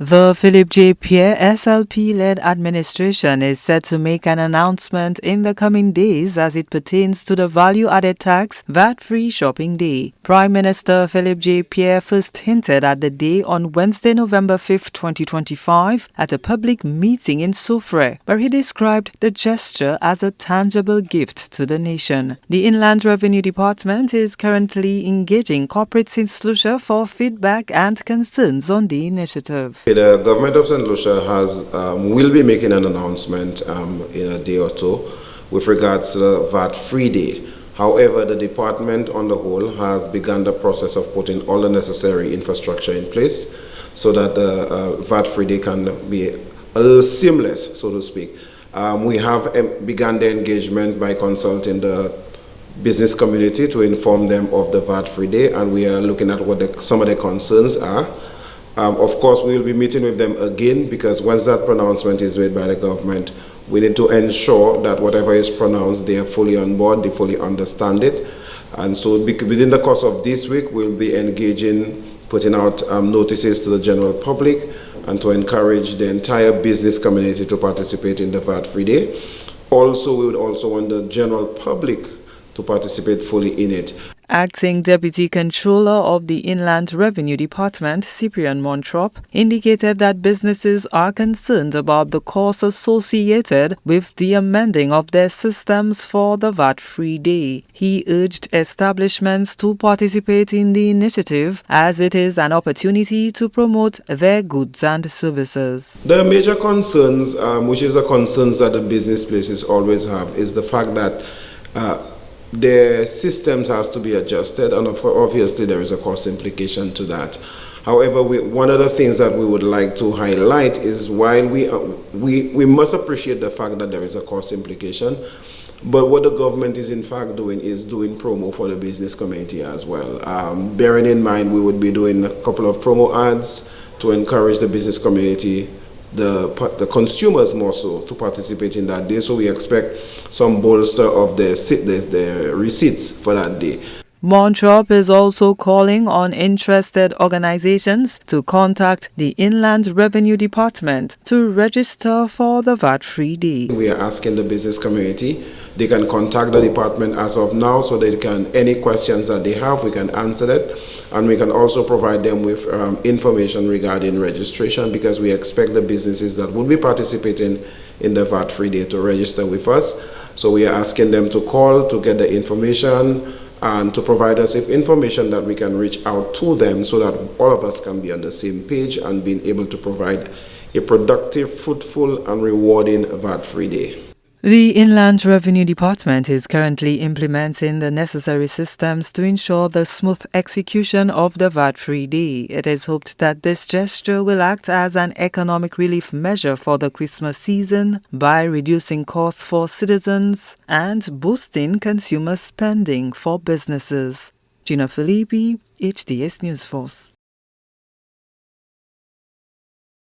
The Philip J. Pierre SLP-led administration is set to make an announcement in the coming days as it pertains to the value-added tax VAT-free shopping day. Prime Minister Philip J. Pierre first hinted at the day on Wednesday, November 5, 2025, at a public meeting in Soufrière, where he described the gesture as a tangible gift to the nation. The Inland Revenue Department is currently engaging corporates in St. Lucia for feedback and concerns on the initiative. The government of St. Lucia will be making an announcement in a day or two with regards to the VAT-free day. However, the department on the whole has begun the process of putting all the necessary infrastructure in place so that the VAT-free day can be a little seamless, so to speak. We have begun the engagement by consulting the business community to inform them of the VAT-free day, and we are looking at what some of the concerns are. Of course, we will be meeting with them again because once that pronouncement is made by the government, we need to ensure that whatever is pronounced, they are fully on board, they fully understand it. And so within the course of this week, we'll be engaging, putting out notices to the general public and to encourage the entire business community to participate in the VAT-free day. Also, we would also want the general public to participate fully in it. Acting Deputy Comptroller of the Inland Revenue Department, Cyprian Montroupe, indicated that businesses are concerned about the costs associated with the amending of their systems for the VAT-free day. He urged establishments to participate in the initiative as it is an opportunity to promote their goods and services. The major concerns, which is the concerns that the business places always have, is the fact that their systems has to be adjusted, and obviously there is a cost implication to that. However, one of the things that we would like to highlight is while we must appreciate the fact that there is a cost implication, but what the government is in fact doing is doing promo for the business community as well. Bearing in mind we would be doing a couple of promo ads to encourage the business community, the consumers more so, to participate in that day. So we expect some bolster of the receipts for that day. Montroupe is also calling on interested organizations to contact the Inland Revenue Department to register for the VAT-free day. We are asking the business community, they can contact the department as of now so they can, any questions that they have, we can answer that, and we can also provide them with information regarding registration, because we expect the businesses that would be participating in the VAT-free day to register with us. So we are asking them to call to get the information and to provide us with information that we can reach out to them so that all of us can be on the same page and being able to provide a productive, fruitful and rewarding VAT-free day. The Inland Revenue Department is currently implementing the necessary systems to ensure the smooth execution of the VAT-free day. It is hoped that this gesture will act as an economic relief measure for the Christmas season by reducing costs for citizens and boosting consumer spending for businesses. Gina Filippi, HDS News Force.